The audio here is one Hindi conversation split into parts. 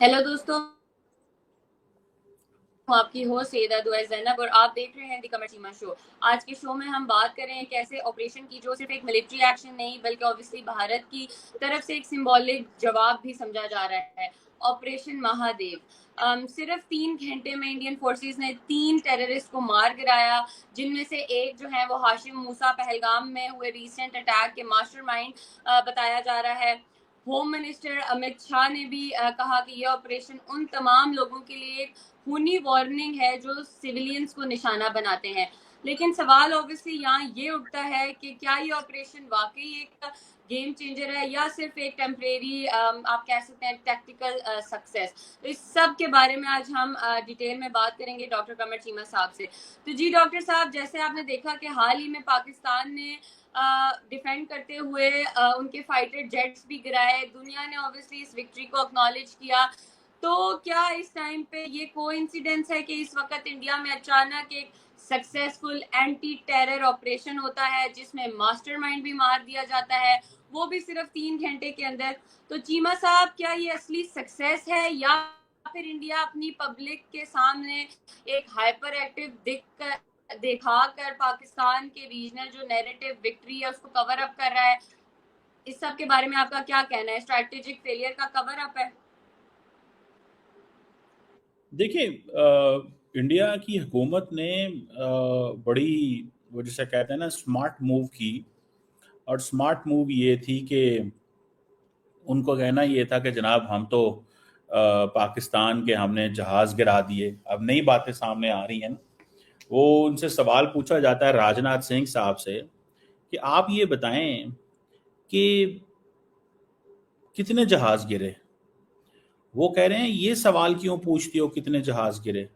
हेलो दोस्तों, आपकी होस्ट सैयदा दुआ ज़ैनब और आप देख रहे हैं द कमर चीमा शो। आज के शो में हम बात कर रहे हैं कैसे ऑपरेशन की जो सिर्फ एक मिलिट्री एक्शन नहीं बल्कि ऑब्वियसली भारत की तरफ से एक सिंबॉलिक जवाब भी समझा जा रहा है, ऑपरेशन महादेव। सिर्फ 3 घंटे में इंडियन फोर्सेस ने 3 टेररिस्ट को मार गिराया, जिनमें से एक जो है वो हाशिम मूसा पहलगाम में हुए रिसेंट अटैक के मास्टरमाइंड बताया जा रहा है। होम मिनिस्टर अमित शाह ने भी कहा कि यह ऑपरेशन उन तमाम लोगों के लिए खूनी वार्निंग है जो सिविलियंस को निशाना बनाते हैं। लेकिन सवाल ऑब्वियसली यहाँ ये उठता है कि क्या ये ऑपरेशन वाकई एक गेम चेंजर है या सिर्फ एक टेम्परेरी आप कह सकते हैं टैक्टिकल सक्सेस। तो इस सब के बारे में आज हम डिटेल में बात करेंगे डॉक्टर कमर चीमा साहब से। तो जी डॉक्टर साहब, जैसे आपने देखा कि हाल ही में पाकिस्तान ने डिफेंड करते हुए उनके फाइटर जेट्स भी गिराए, दुनिया ने ऑब्वियसली इस विक्ट्री को एक्नॉलेज किया। तो क्या इस टाइम पे ये कोइंसिडेंस है कि इस वक्त इंडिया में अचानक एक सक्सेसफुल एंटी टेरर ऑपरेशन होता है जिसमें मास्टरमाइंड भी मार दिया जाता है, वो भी सिर्फ 3 घंटे के अंदर। तो चीमा साहब, क्या ये असली सक्सेस है या फिर इंडिया अपनी पब्लिक के सामने एक हाइपर एक्टिव दिखाकर पाकिस्तान के रीजनल जो नैरेटिव विक्ट्री है उसको कवर अप कर रहा है? इस सब के बारे में आपका क्या कहना है? स्ट्रैटेजिक फेलियर का कवर अप है? देखिए, इंडिया की हुकूमत ने बड़ी, वो जिसे कहते हैं ना, स्मार्ट मूव की। और स्मार्ट मूव ये थी कि उनको कहना ये था कि जनाब हम तो पाकिस्तान के हमने जहाज़ गिरा दिए। अब नई बातें सामने आ रही हैं ना, वो उनसे सवाल पूछा जाता है राजनाथ सिंह साहब से कि आप ये बताएं कि कितने जहाज़ गिरे। वो कह रहे हैं ये सवाल क्यों पूछती हो कितने जहाज़ गिरे,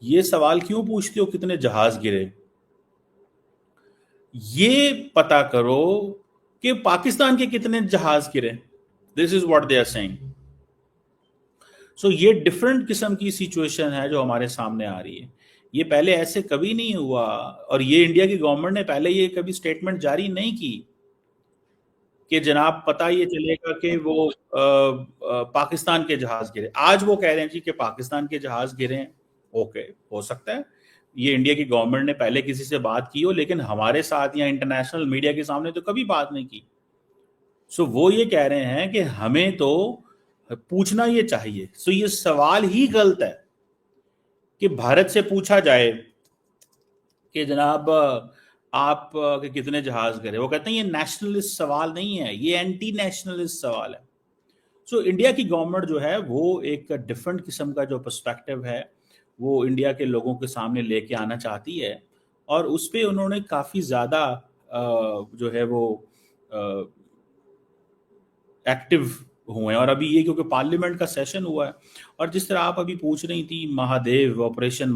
ये सवाल क्यों पूछते हो कितने जहाज गिरे, ये पता करो कि पाकिस्तान के कितने जहाज गिरे। This is what they are saying. So ये डिफरेंट किस्म की सिचुएशन है जो हमारे सामने आ रही है। ये पहले ऐसे कभी नहीं हुआ, और ये इंडिया की गवर्नमेंट ने पहले ये कभी स्टेटमेंट जारी नहीं की कि जनाब पता ये चलेगा कि वो पाकिस्तान के जहाज गिरे। आज वो कह रहे हैं जी कि पाकिस्तान के जहाज गिरे हैं। ओके, हो सकता है ये इंडिया की गवर्नमेंट ने पहले किसी से बात की हो, लेकिन हमारे साथ या इंटरनेशनल मीडिया के सामने तो कभी बात नहीं की। सो वो ये कह रहे हैं कि हमें तो पूछना ये चाहिए। सो ये सवाल ही गलत है कि भारत से पूछा जाए कि जनाब आप के कितने जहाज गिरे। वो कहते हैं ये नेशनलिस्ट सवाल नहीं है, ये एंटी नेशनलिस्ट सवाल है। सो इंडिया की गवर्नमेंट जो है वो एक डिफरेंट किस्म का जो पर्सपेक्टिव है वो इंडिया के लोगों के सामने लेके आना चाहती है, और उस पर उन्होंने काफ़ी ज़्यादा जो है वो एक्टिव हुए हैं। और अभी ये क्योंकि पार्लियामेंट का सेशन हुआ है, और जिस तरह आप अभी पूछ रही थी महादेव, ऑपरेशन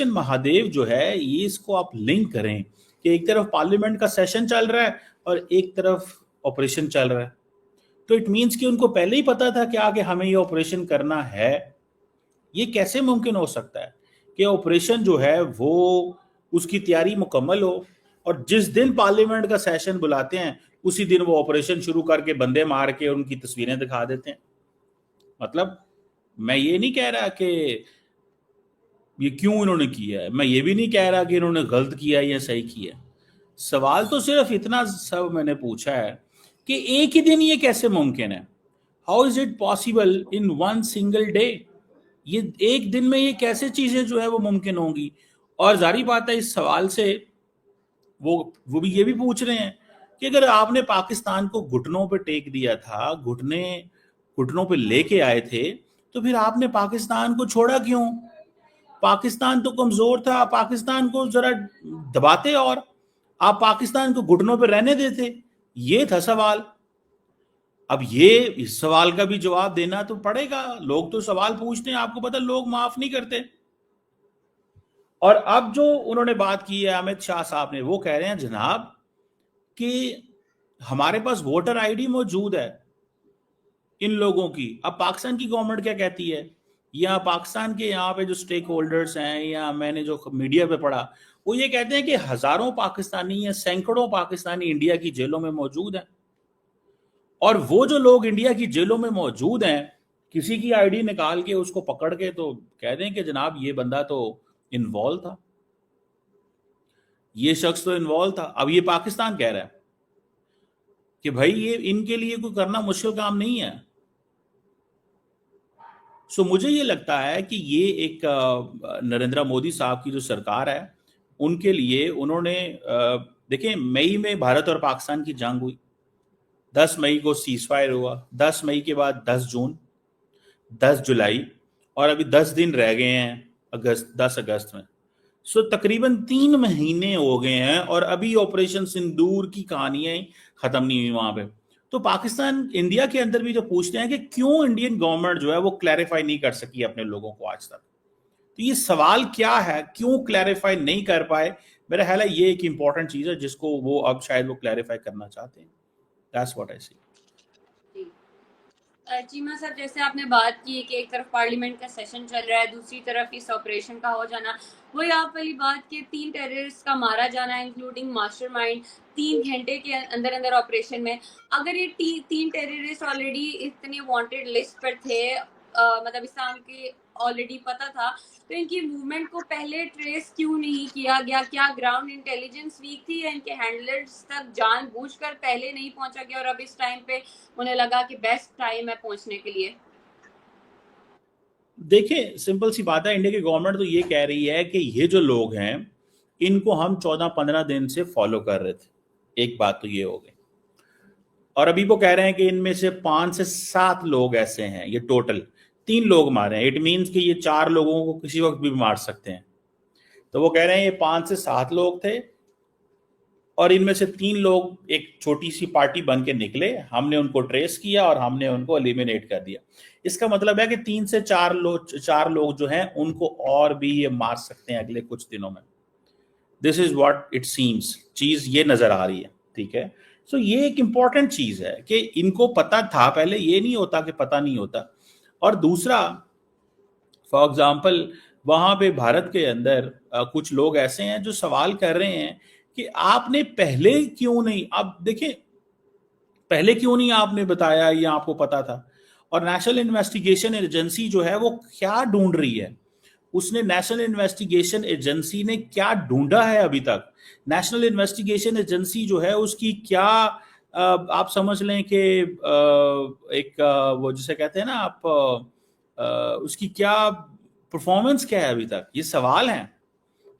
महादेव जो है, ये इसको आप लिंक करें कि एक तरफ पार्लियामेंट का सेशन चल रहा है और एक तरफ ऑपरेशन चल रहा है। तो इट मीन्स कि उनको पहले ही पता था कि आगे हमें ये ऑपरेशन करना है। ये कैसे मुमकिन हो सकता है कि ऑपरेशन जो है वो उसकी तैयारी मुकम्मल हो और जिस दिन पार्लियामेंट का सेशन बुलाते हैं उसी दिन वो ऑपरेशन शुरू करके बंदे मार के उनकी तस्वीरें दिखा देते हैं। मतलब मैं ये नहीं कह रहा कि ये क्यों इन्होंने किया है, मैं ये भी नहीं कह रहा कि इन्होंने गलत किया या सही किया। सवाल तो सिर्फ इतना सब मैंने पूछा है कि एक ही दिन ये कैसे मुमकिन है। How is it possible in one single day. ये एक दिन में ये कैसे चीजें जो है वो मुमकिन होंगी। और जारी बात है इस सवाल से वो भी ये भी पूछ रहे हैं कि अगर आपने पाकिस्तान को घुटनों पे टेक दिया था, घुटनों पे लेके आए थे, तो फिर आपने पाकिस्तान को छोड़ा क्यों। पाकिस्तान तो कमजोर था, पाकिस्तान को जरा दबाते और आप पाकिस्तान को घुटनों पे रहने देते। ये था सवाल। अब ये इस सवाल का भी जवाब देना तो पड़ेगा। लोग तो सवाल पूछते हैं, आपको पता लोग माफ नहीं करते। और अब जो उन्होंने बात की है अमित शाह साहब ने, वो कह रहे हैं जनाब कि हमारे पास वोटर आईडी मौजूद है इन लोगों की। अब पाकिस्तान की गवर्नमेंट क्या कहती है, या पाकिस्तान के यहाँ पे जो स्टेक होल्डर्स हैं, या मैंने जो मीडिया पे पढ़ा, वो ये कहते हैं कि हजारों पाकिस्तानी या सैकड़ों पाकिस्तानी इंडिया की जेलों में मौजूद हैं। और वो जो लोग इंडिया की जेलों में मौजूद हैं, किसी की आईडी निकाल के उसको पकड़ के तो कह दें कि जनाब ये बंदा तो इन्वॉल्व था, ये शख्स तो इन्वॉल्व था। अब ये पाकिस्तान कह रहा है कि भाई ये इनके लिए कोई करना मुश्किल काम नहीं है। सो मुझे ये लगता है कि ये एक नरेंद्र मोदी साहब की जो सरकार है उनके लिए उन्होंने देखें, मई में भारत और पाकिस्तान की जंग हुई, 10 मई को सीज फायर हुआ, 10 मई के बाद 10 जून, 10 जुलाई, और अभी 10 दिन रह गए हैं अगस्त, 10 अगस्त में। सो तकरीबन 3 महीने हो गए हैं और अभी ऑपरेशन सिंदूर की कहानियां खत्म नहीं हुई वहां पे। तो पाकिस्तान इंडिया के अंदर भी जो पूछते हैं कि क्यों इंडियन गवर्नमेंट जो है वो क्लैरिफाई नहीं कर सकी अपने लोगों को आज तक, तो ये सवाल क्या है, क्यों क्लैरिफाई नहीं कर पाए? मेरा ख्याल है ये एक इंपॉर्टेंट चीज है जिसको वो अब शायद वो क्लैरिफाई करना चाहते हैं। दैट्स व्हाट आई सी। चीमा साहब, जैसे आपने बात की कि एक तरफ पार्लियामेंट का सेशन चल रहा है, दूसरी तरफ इस ऑपरेशन का हो जाना, वही आप वाली बात कि 3 टेररिस्ट का मारा जाना इंक्लूडिंग मास्टरमाइंड 3 घंटे के अंदर अंदर ऑपरेशन में। अगर ये 3 टेररिस्ट ऑलरेडी इतने वांटेड लिस्ट पर थे, मतलब इस्लाम के ऑलरेडी पता था, तो इनकी मूवमेंट को पहले ट्रेस क्यों नहीं किया गया? क्या ग्राउंड इंटेलिजेंस वीक थी या इनके हैंडलर्स तक जानबूझकर पहले नहीं पहुंचा गया और अब इस टाइम पे उन्हें लगा कि बेस्ट टाइम है पहुंचने के लिए? देखिए, सिंपल सी बात है, इंडिया की गवर्नमेंट तो ये कह रही है कि ये जो लोग हैं इनको हम 14-15 दिन से फॉलो कर रहे थे। एक बात तो ये हो गई, और अभी वो कह रहे हैं कि इनमें से 5 से 7 लोग ऐसे हैं, ये टोटल 3 लोग मारे हैं। इट मीन्स कि ये 4 लोगों को किसी वक्त भी मार सकते हैं। तो वो कह रहे हैं ये 5 से 7 लोग थे और इनमें से 3 लोग एक छोटी सी पार्टी बन के निकले, हमने उनको ट्रेस किया और हमने उनको एलिमिनेट कर दिया। इसका मतलब है कि 3 से 4 लोग जो हैं उनको और भी ये मार सकते हैं अगले कुछ दिनों में। This is what it seems, चीज ये नजर आ रही है। ठीक है, सो ये एक इंपॉर्टेंट चीज है कि इनको पता था, पहले ये नहीं होता कि पता नहीं होता। और दूसरा, फॉर एग्जाम्पल, वहां पे भारत के अंदर कुछ लोग ऐसे हैं जो सवाल कर रहे हैं कि आपने पहले क्यों नहीं, अब देखिए, पहले क्यों नहीं आपने बताया, ये आपको पता था। और नेशनल इन्वेस्टिगेशन एजेंसी जो है वो क्या ढूंढ रही है? उसने नेशनल इन्वेस्टिगेशन एजेंसी ने क्या ढूंढा है अभी तक? नेशनल इन्वेस्टिगेशन एजेंसी जो है उसकी क्या आप समझ लें कि एक वो जिसे कहते हैं ना आप, उसकी क्या परफॉर्मेंस क्या है अभी तक? ये सवाल है।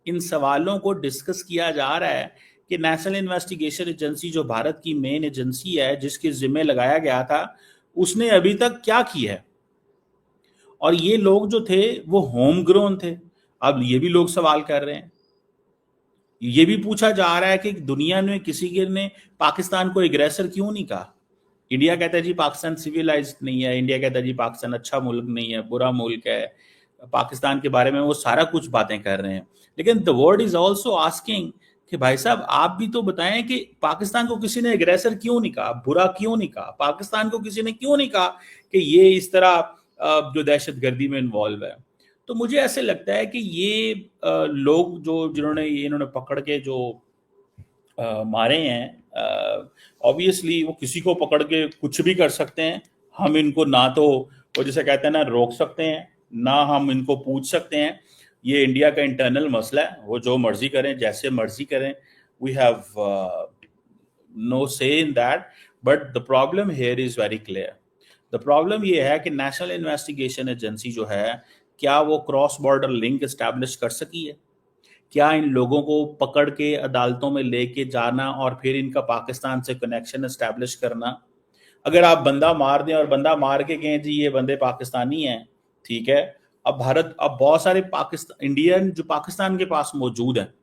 इन सवालों को डिस्कस किया जा रहा है कि नेशनल इन्वेस्टिगेशन एजेंसी जो भारत की मेन एजेंसी है जिसके जिम्मे लगाया गया था, उसने अभी तक क्या किया है? और ये लोग जो थे वो होम ग्रोन थे। अब ये भी लोग सवाल कर रहे हैं, ये भी पूछा जा रहा है कि दुनिया में किसी के ने पाकिस्तान को एग्रेसर क्यों नहीं कहा? इंडिया कहता है जी पाकिस्तान सिविलाइज्ड नहीं है, इंडिया कहता है जी पाकिस्तान अच्छा मुल्क नहीं है, बुरा मुल्क है। पाकिस्तान के बारे में वो सारा कुछ बातें कर रहे हैं, लेकिन the world is also asking कि भाई साहब आप भी तो बताएं कि पाकिस्तान को किसी ने एग्रेसर क्यों नहीं कहा, बुरा क्यों नहीं कहा? पाकिस्तान को किसी ने क्यों नहीं कहा कि ये इस तरह जो दहशतगर्दी में इन्वॉल्व है? तो मुझे ऐसे लगता है कि ये लोग जो जिन्होंने इन्होंने पकड़ के जो मारे हैं, ऑब्वियसली वो किसी को पकड़ के कुछ भी कर सकते हैं। हम इनको ना तो वो जैसे कहते हैं ना रोक सकते हैं, ना हम इनको पूछ सकते हैं। ये इंडिया का इंटरनल मसला है, वो जो मर्जी करें, जैसे मर्जी करें। वी हैव नो से in that, but the problem here is very clear. The problem ये है कि नेशनल इन्वेस्टिगेशन एजेंसी जो है, क्या वो क्रॉस बॉर्डर लिंक एस्टैब्लिश कर सकी है? क्या इन लोगों को पकड़ के अदालतों में लेके जाना और फिर इनका पाकिस्तान से कनेक्शन एस्टैब्लिश करना? अगर आप बंदा मार दें और बंदा मार के कहें जी ये बंदे पाकिस्तानी हैं, ठीक है। अब भारत, अब बहुत सारे पाकिस्तान इंडियन जो पाकिस्तान के पास मौजूद हैं,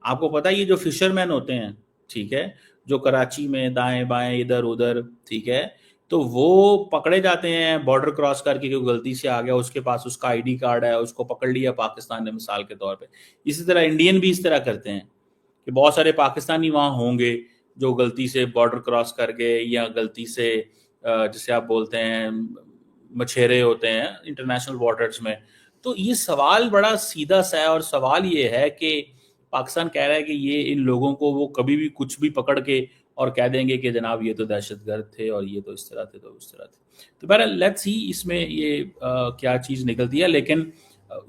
आपको पता है ये जो फिशरमैन होते हैं, ठीक है, जो कराची में दाएं बाएं इधर उधर, ठीक है, तो वो पकड़े जाते हैं बॉर्डर क्रॉस करके, क्यों गलती से आ गया, उसके पास उसका आईडी कार्ड है, उसको पकड़ लिया पाकिस्तान ने मिसाल के तौर पे। इसी तरह इंडियन भी इस तरह करते हैं कि बहुत सारे पाकिस्तानी वहाँ होंगे जो गलती से बॉर्डर क्रॉस कर गए, या गलती से जिसे आप बोलते हैं मछेरे होते हैं इंटरनेशनल वाटर्स में। तो ये सवाल बड़ा सीधा सा है, और सवाल ये है कि पाकिस्तान कह रहा है कि ये इन लोगों को वो कभी भी कुछ भी पकड़ के और कह देंगे कि जनाब ये तो दहशतगर्द थे और ये तो इस तरह थे तो उस तरह थे। तो बहरहाल लेट्स सी इसमें ये क्या चीज़ निकलती है। लेकिन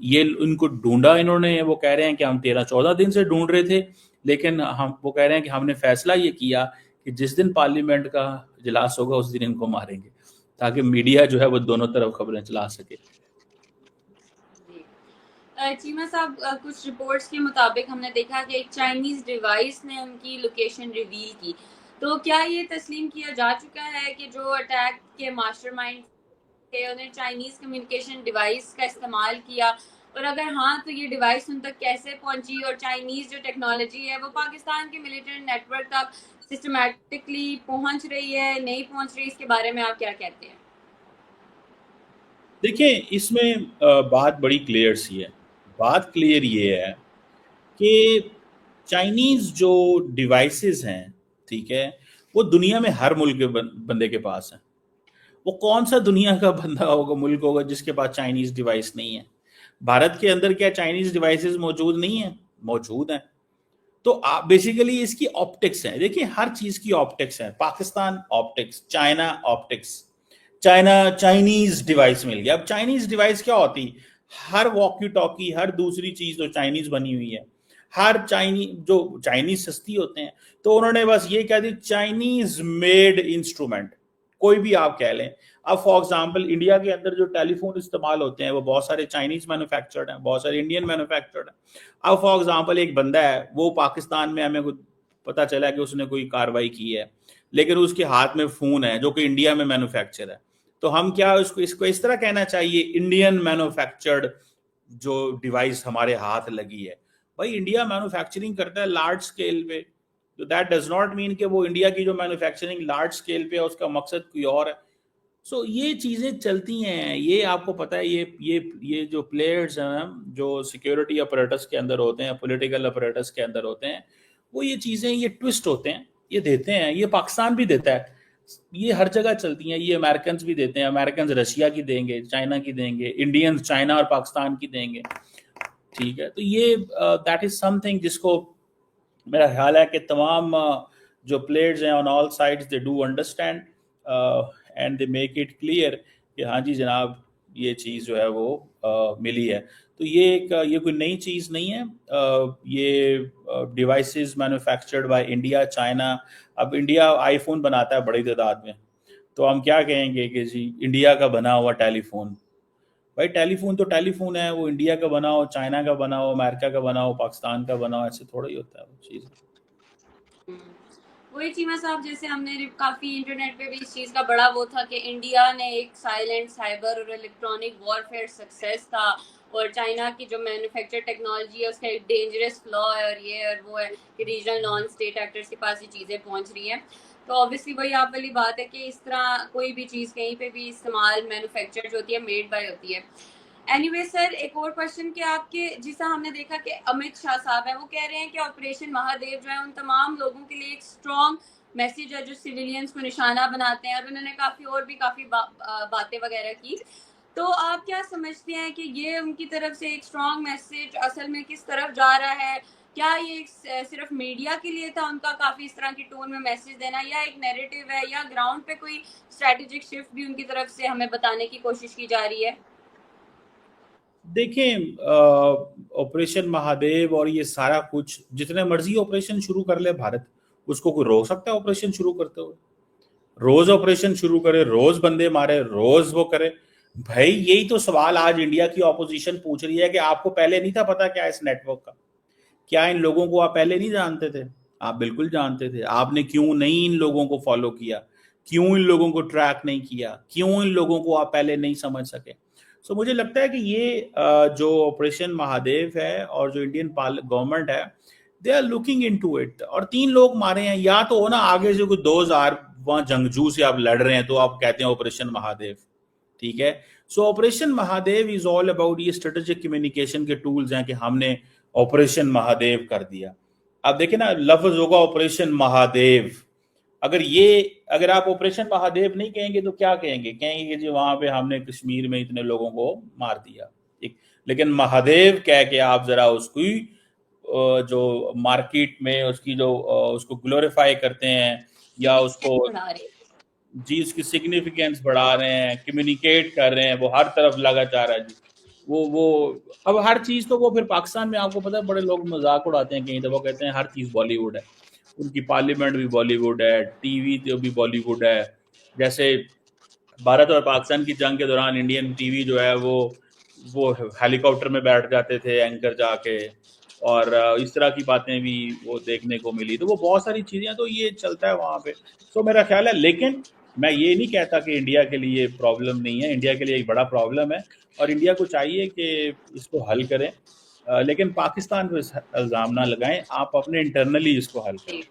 ये इनको ढूंढा इन्होंने, वो कह रहे हैं कि हम 13-14 दिन से ढूंढ रहे थे, लेकिन हम वो कह रहे हैं कि हमने फैसला ये किया कि जिस दिन पार्लियामेंट का इजलास होगा उस दिन इनको मारेंगे, ताकि मीडिया जो है वो दोनों तरफ खबरें चला सके। चीमा साहब, कुछ रिपोर्ट्स के मुताबिक हमने देखा कि एक चाइनीज डिवाइस ने उनकी लोकेशन रिवील की। तो क्या ये तस्लीम किया जा चुका है कि जो अटैक के मास्टरमाइंड थे उन्हें चाइनीज कम्युनिकेशन डिवाइस का इस्तेमाल किया, और अगर हाँ तो ये डिवाइस उन तक कैसे पहुंची, और चाइनीज जो टेक्नोलॉजी है वो पाकिस्तान के मिलिट्री नेटवर्क तक सिस्टमैटिकली पहुंच रही है, नहीं पहुंच रही, इसके बारे में आप क्या कहते हैं? देखिए इसमें बात बड़ी क्लियर सी है। बात क्लियर ये है कि चाइनीज जो डिवाइसेस हैं, ठीक है, वो दुनिया में हर मुल्क के बंदे के पास है। वो कौन सा दुनिया का बंदा होगा, मुल्क होगा जिसके पास चाइनीज डिवाइस नहीं है? भारत के अंदर क्या चाइनीज डिवाइसेस मौजूद नहीं है? मौजूद हैं। तो आप बेसिकली इसकी ऑप्टिक्स है। देखिए हर चीज की ऑप्टिक्स है। Pakistan optics, China optics, China Chinese device मिल गया। अब चाइनीज डिवाइस क्या होती? हर वॉकी टॉकी, हर दूसरी चीज तो चाइनीज बनी हुई है। हर जो चाइनीज सस्ती होते हैं, तो उन्होंने बस ये कह दी चाइनीज मेड इंस्ट्रूमेंट, कोई भी आप कह लें। अब फॉर एग्जांपल इंडिया के अंदर जो टेलीफोन इस्तेमाल होते हैं वो बहुत सारे चाइनीज मैन्युफैक्चर्ड हैं, बहुत सारे इंडियन मैन्युफैक्चर्ड हैं। अब फॉर एग्जांपल एक बंदा है, वो पाकिस्तान में हमें पता चला कि उसने कोई कार्रवाई की है, लेकिन उसके हाथ में फोन है जो कि इंडिया में मैन्युफैक्चर है। तो हम क्या इसको इस तरह कहना चाहिए, इंडियन मैन्युफैक्चर्ड जो डिवाइस हमारे हाथ लगी है? भाई इंडिया मैन्युफैक्चरिंग करता है लार्ज स्केल पे, तो दैट डज नॉट मीन कि वो इंडिया की जो मैन्युफैक्चरिंग लार्ज स्केल पे है उसका मकसद कोई और है। सो ये चीजें चलती हैं। ये आपको पता है, ये जो प्लेयर्स हैं जो सिक्योरिटी अपरेटस के अंदर होते हैं, पॉलिटिकल अपरेटस के अंदर होते हैं, वो ये चीजें, ये ट्विस्ट होते हैं, ये देते हैं। ये पाकिस्तान भी देता है, ये हर जगह चलती हैं। ये अमेरिकन भी देते हैं, अमेरिकन रशिया की देंगे, चाइना की देंगे, इंडियंस चाइना और पाकिस्तान की देंगे, ठीक है। तो ये दैट इज समथिंग जिसको मेरा ख्याल है कि तमाम जो प्लेयर्स हैं on all sides they do understand and they make it clear कि हाँ जी जनाब ये चीज़ जो है वो मिली है। तो ये कोई नई चीज़ नहीं है। ये devices manufactured by India, China. अब इंडिया आईफोन बनाता है बड़ी तादाद में, तो हम क्या कहेंगे कि जी इंडिया का बना हुआ टेलीफोन? भाई टेलीफोन तो टेलीफोन है, वो इंडिया का बना हो, चाइना का बना हो, अमेरिका का बना हो, पाकिस्तान का बना हो, ऐसे थोड़ा ही होता है वो चीज़। वही चीमा साहब, जैसे हमने काफी इंटरनेट पे भी इस चीज का बड़ा वो था कि इंडिया ने एक साइलेंट साइबर और इलेक्ट्रॉनिक वॉरफेयर सक्सेस था, और चाइना की जो मैन्युफैक्चर टेक्नोलॉजी है उसका एक डेंजरस फ्लॉ है, और ये और वो है कि रीजनल नॉन स्टेट एक्टर्स के पास ये चीजें पहुंच रही हैं। तो ऑब्वियसली वही आप वाली बात है कि इस तरह कोई भी चीज कहीं पे भी इस्तेमाल मैन्युफैक्चर जो होती है मेड बाय होती है। एनीवे सर, एक और क्वेश्चन कि आपके जिसा हमने देखा कि अमित शाह साहब हैं, वो कह रहे हैं कि ऑपरेशन महादेव जो है उन तमाम लोगों के लिए एक स्ट्रॉन्ग मैसेज है जो सिविलियंस को निशाना बनाते हैं, और उन्होंने काफ़ी बातें वगैरह की। तो आप क्या समझते हैं कि ये उनकी तरफ से एक स्ट्रॉन्ग मैसेज असल में किस तरफ जा रहा है? क्या ये सिर्फ मीडिया के लिए था उनका काफ़ी इस तरह की टोन में मैसेज देना, या एक नैरेटिव है, या ग्राउंड पे कोई स्ट्रेटेजिक शिफ्ट भी उनकी तरफ से हमें बताने की कोशिश की जा रही है? देखें ऑपरेशन महादेव और ये सारा कुछ, जितने मर्जी ऑपरेशन शुरू कर ले भारत, उसको कोई रोक सकता है ऑपरेशन शुरू करते हुए? रोज ऑपरेशन शुरू करे, रोज बंदे मारे, रोज वो करे। भाई यही तो सवाल आज इंडिया की ऑपोजिशन पूछ रही है कि आपको पहले नहीं था पता क्या इस नेटवर्क का? क्या इन लोगों को आप पहले नहीं जानते थे? आप बिल्कुल जानते थे। आपने क्यों नहीं इन लोगों को फॉलो किया? क्यों इन लोगों को ट्रैक नहीं किया? क्यों इन लोगों को आप पहले नहीं समझ सके? सो मुझे लगता है कि ये जो ऑपरेशन महादेव है और जो इंडियन गवर्नमेंट है, they are looking into it. और 3 लोग मारे हैं, या तो हो ना आगे से कोई 2000 वहां जंगजू से आप लड़ रहे हैं तो आप कहते हैं ऑपरेशन महादेव, ठीक है। सो operation Mahadev is all about, ये स्ट्रेटेजिक कम्युनिकेशन के टूल्स हैं कि हमने ऑपरेशन महादेव कर दिया। अब देखिए ना, लफ्ज होगा ऑपरेशन महादेव। अगर आप ऑपरेशन महादेव नहीं कहेंगे तो क्या कहेंगे? कहेंगे कि जी वहां पे हमने कश्मीर में इतने लोगों को मार दिया, ठीक। लेकिन महादेव कह के आप जरा उसकी जो मार्केट में उसकी जो उसको ग्लोरीफाई करते हैं, या उसको बढ़ा रहे हैं। जी उसकी सिग्निफिकेंस बढ़ा रहे हैं, कम्युनिकेट कर रहे हैं, वो हर तरफ लगा जा रहा है जी। वो अब हर चीज़ तो वो फिर पाकिस्तान में आपको पता है बड़े लोग मजाक उड़ाते हैं कहीं, तो वो कहते हैं हर चीज़ बॉलीवुड है। उनकी पार्लियामेंट भी बॉलीवुड है, टीवी तो भी बॉलीवुड है। जैसे भारत और पाकिस्तान की जंग के दौरान इंडियन टीवी जो है वो हेलीकॉप्टर में बैठ जाते थे एंकर जाके, और इस तरह की बातें भी वो देखने को मिली। तो वो बहुत सारी चीज़ें, तो ये चलता है वहाँ पे। सो मेरा ख्याल है, लेकिन मैं ये नहीं कहता कि इंडिया के लिए प्रॉब्लम नहीं है, इंडिया के लिए एक बड़ा प्रॉब्लम है और इंडिया को चाहिए कि इसको हल करें। लेकिन पाकिस्तान पे इल्ज़ाम ना लगाएं, आप अपने इंटरनली इसको हल करें।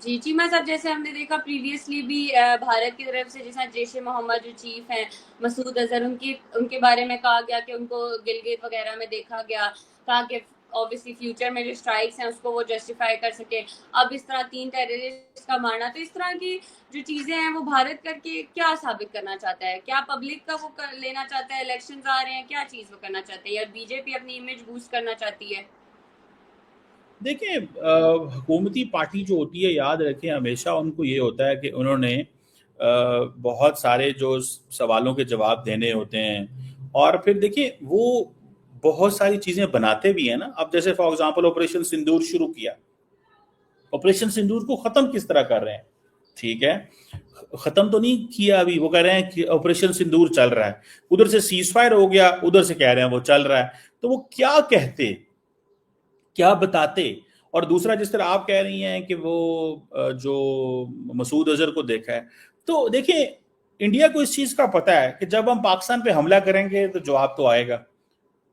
जी चीमा साहब, जैसे हमने देखा प्रीवियसली भी भारत की तरफ से जैसा जैश ए मोहम्मद जो चीफ हैं मसूद अजहर, उनके बारे में कहा गया कि उनको गिलगित वगैरह में देखा गया, ताकि ऑब्वियसली फ्यूचर में जो स्ट्राइक्स हैं उसको वो जस्टिफाई कर सके। अब इस तरह 3 टेररिस्ट का मारना, तो इस तरह की जो चीजें हैं वो भारत करके क्या साबित करना चाहता है? क्या पब्लिक का वो लेना चाहता है? इलेक्शंस आ रहे हैं, क्या चीज वो करना चाहते हैं, या बीजेपी अपनी इमेज बूस्ट करना चाहती है? देखिए हुकूमती पार्टी जो होती है, याद रखें हमेशा उनको ये होता है कि उन्होंने बहुत सारे जो सवालों के जवाब देने होते हैं, और फिर देखिए वो बहुत सारी चीज़ें बनाते भी हैं ना। अब जैसे फॉर एग्जांपल ऑपरेशन सिंदूर शुरू किया, ऑपरेशन सिंदूर को ख़त्म किस तरह कर रहे हैं? ठीक है, ख़त्म तो नहीं किया अभी, वो कह रहे हैं कि ऑपरेशन सिंदूर चल रहा है, उधर से सीज फायर हो गया, उधर से कह रहे हैं वो चल रहा है। तो वो क्या कहते, क्या बताते? और दूसरा, जिस तरह आप कह रही हैं कि वो जो मसूद अजहर को देखा है, तो देखिए इंडिया को इस चीज का पता है कि जब हम पाकिस्तान पे हमला करेंगे तो जवाब तो आएगा।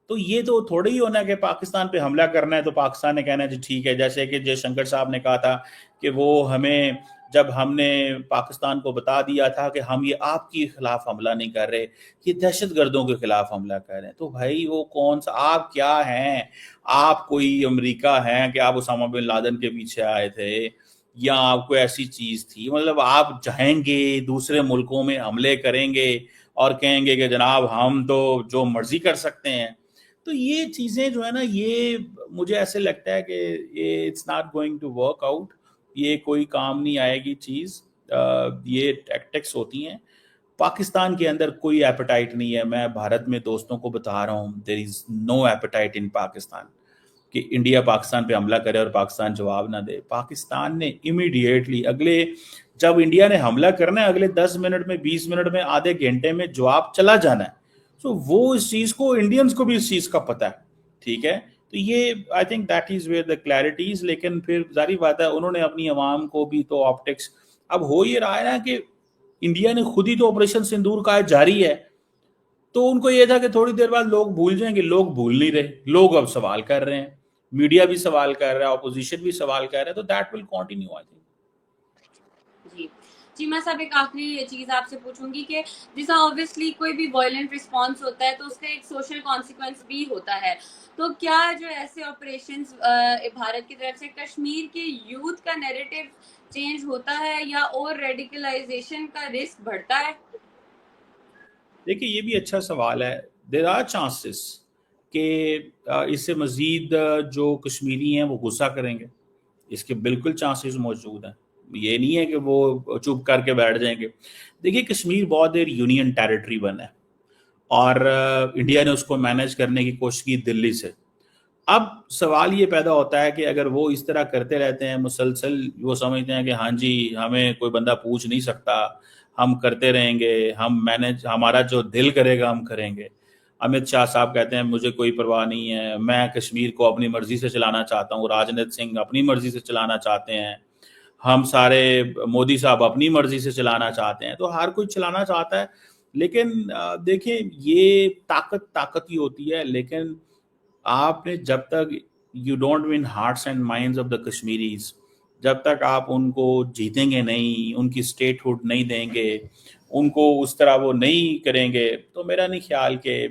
तो ये तो थोड़ा ही होना कि पाकिस्तान पे हमला करना है तो पाकिस्तान ने कहना है जी ठीक है। जैसे कि जयशंकर साहब ने कहा था कि वो हमें, जब हमने पाकिस्तान को बता दिया था कि हम ये आपके खिलाफ हमला नहीं कर रहे, ये दहशत गर्दों के खिलाफ हमला कर रहे हैं, तो भाई वो कौन सा, आप क्या हैं? आप कोई अमेरिका हैं कि आप उसामा बिन लादेन के पीछे आए थे, या आपको ऐसी चीज थी? मतलब आप जाएंगे दूसरे मुल्कों में हमले करेंगे और कहेंगे कि जनाब हम तो जो मर्जी कर सकते हैं। तो ये चीजें जो है ना, ये मुझे ऐसे लगता है कि ये it's not going to work out, ये कोई काम नहीं आएगी चीज। ये टैक्टिक्स होती हैं। पाकिस्तान के अंदर कोई एपेटाइट नहीं है, मैं भारत में दोस्तों को बता रहा हूँ, देयर इज नो एपेटाइट इन पाकिस्तान कि इंडिया पाकिस्तान पे हमला करे और पाकिस्तान जवाब ना दे। पाकिस्तान ने इमीडिएटली अगले, जब इंडिया ने हमला करना है, अगले 10 मिनट में, 20 मिनट में, आधे घंटे में जवाब चला जाना है। सो वो इस चीज को, इंडियंस को भी इस चीज का पता है। ठीक है, तो ये I think that is where the clarities. लेकिन फिर जारी बात है, उन्होंने अपनी आवाम को भी तो ऑप्टिक्स, अब हो ये रहा है ना कि इंडिया ने खुद ही तो ऑपरेशन सिंदूर का जारी है, तो उनको ये था कि थोड़ी देर बाद लोग भूल जाएंगे। लोग भूल नहीं रहे, लोग अब सवाल कर रहे हैं, मीडिया भी सवाल कर रहा है, ऑपोजिशन भी सवाल कर रहा है, तो that will continue I think. जी जी, मैं सब एक आखिरी चीज आपसे पूछूंगी कि जैसा ऑब्वियसली कोई भी वायलेंट रिस्पॉन्स होता है तो उसका एक सोशल कॉन्सिक्वेंस भी होता है, तो क्या जो ऐसे ऑपरेशंस भारत की तरफ से कश्मीर के यूथ का नैरेटिव चेंज होता है, या और रेडिकलाइजेशन का रिस्क बढ़ता है? देखिए ये भी अच्छा सवाल है। देर आर चांसेस कि इससे मजीद जो कश्मीरी हैं वो गुस्सा करेंगे, इसके बिल्कुल चांसेस मौजूद हैं। ये नहीं है कि वो चुप करके बैठ जाएंगे। देखिए कश्मीर बहुत देर यूनियन टेरिटरी बना है, और इंडिया ने उसको मैनेज करने की कोशिश की दिल्ली से। अब सवाल ये पैदा होता है कि अगर वो इस तरह करते रहते हैं मुसलसल, वो समझते हैं कि हाँ जी हमें कोई बंदा पूछ नहीं सकता, हम करते रहेंगे, हम मैनेज, हमारा जो दिल करेगा हम करेंगे। अमित शाह साहब कहते हैं मुझे कोई परवाह नहीं है, मैं कश्मीर को अपनी मर्जी से चलाना चाहता हूँ, राजनाथ सिंह अपनी मर्जी से चलाना चाहते हैं, हम सारे, मोदी साहब अपनी मर्जी से चलाना चाहते हैं, तो हर कोई चलाना चाहता है। लेकिन देखिए ये ताकत ताकत ही होती है, लेकिन आपने जब तक you don't win hearts and minds of the Kashmiris, जब तक आप उनको जीतेंगे नहीं, उनकी स्टेटहुड नहीं देंगे, उनको उस तरह वो नहीं करेंगे, तो मेरा नहीं ख्याल कि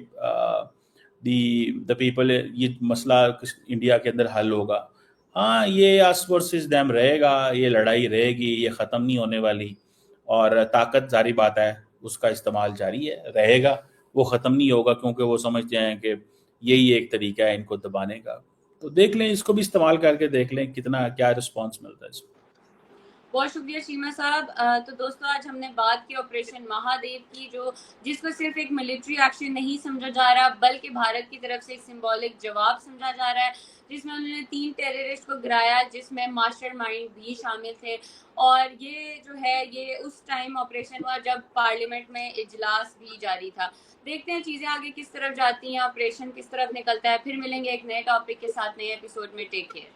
द पीपल, ये मसला इंडिया के अंदर हल होगा। हाँ ये अस वर्सेस देम रहेगा, ये लड़ाई रहेगी, ये ख़त्म नहीं होने वाली। और ताकत जारी बात है, उसका इस्तेमाल जारी है, रहेगा, वो ख़त्म नहीं होगा, क्योंकि वो समझते हैं कि यही एक तरीका है इनको दबाने का। तो देख लें, इसको भी इस्तेमाल करके देख लें कितना क्या रिस्पॉन्स मिलता है इसको। बहुत शुक्रिया शीमा साहब। तो दोस्तों आज हमने बात की ऑपरेशन महादेव की, जिसको सिर्फ एक मिलिट्री एक्शन नहीं समझा जा रहा बल्कि भारत की तरफ से एक सिंबॉलिक जवाब समझा जा रहा है, जिसमें उन्होंने 3 टेररिस्ट को गिराया, जिसमें मास्टरमाइंड भी शामिल थे। और ये जो है ये उस टाइम ऑपरेशन हुआ जब पार्लियामेंट में इजलास भी जारी था। देखते हैं चीजें आगे किस तरफ जाती हैं, ऑपरेशन किस तरफ निकलता है। फिर मिलेंगे एक नए टॉपिक के साथ नए एपिसोड में। Take care.